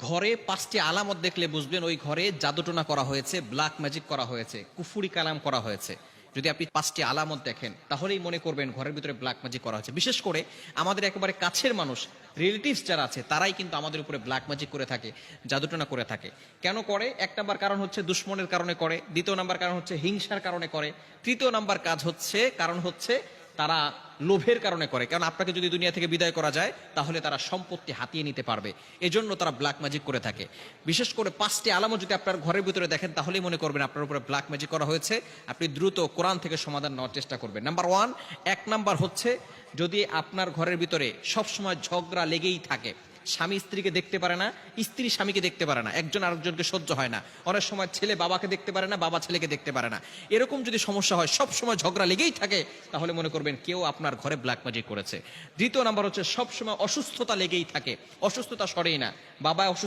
ঘরে ৫টি আলামত দেখলে বুঝবেন ওই ঘরে জাদুটোনা করা হয়েছে, ব্ল্যাক ম্যাজিক করা হয়েছে, কুফুরি কালাম করা হয়েছে। যদি আপনি ৫টি আলামত দেখেন তাহলেই মনে করবেন ঘরের ভিতরে ব্ল্যাক ম্যাজিক করা হয়েছে। বিশেষ করে আমাদের একেবারে কাছের মানুষ, রিলেটিভস যারা আছে, তারাই কিন্তু আমাদের উপরে ব্ল্যাক ম্যাজিক করে থাকে, জাদুটোনা করে থাকে। কেন করে? ১ নাম্বার কারণ হচ্ছে দুশ্মনের কারণে করে, ২য় নাম্বার কারণ হচ্ছে হিংসার কারণে করে, ৩য় নাম্বার কারণ হচ্ছে তারা লোভের কারণে করে। কারণ আপনাকে যদি দুনিয়া থেকে বিদায় করা যায় তাহলে তারা সম্পত্তি হাতিয়ে নিতে পারবে, এজন্য তারা ব্ল্যাক ম্যাজিক করে থাকে। বিশেষ করে ৫টি আলামত যদি আপনার ঘরের ভিতরে দেখেন তাহলেই মনে করবেন আপনার উপরে ব্ল্যাক ম্যাজিক করা হয়েছে। আপনি দ্রুত কোরআন থেকে সমাধান নেওয়ার চেষ্টা করবেন। নাম্বার ১ নাম্বার হচ্ছে, যদি আপনার ঘরের ভিতরে সবসময় ঝগড়া লেগেই থাকে, স্বামী স্ত্রীকে দেখতে পারে না, স্ত্রী স্বামীকে দেখতে পারে না, একজন আরেকজনকে সহ্য হয় না, অনেক সময় ছেলে বাবাকে দেখতে পারে না, বাবা ছেলেকে দেখতে পারে না, এরকম যদি সমস্যা হয়, সব সময় ঝগড়া লেগেই থাকে, তাহলে মনে করবেন কেউ আপনার ঘরে ব্ল্যাক ম্যাজিক করেছে। ২য় নাম্বার হচ্ছে, সব সময় অসুস্থতা লেগেই থাকে, অসুস্থতা সরেই না, বাবা অসুস্থ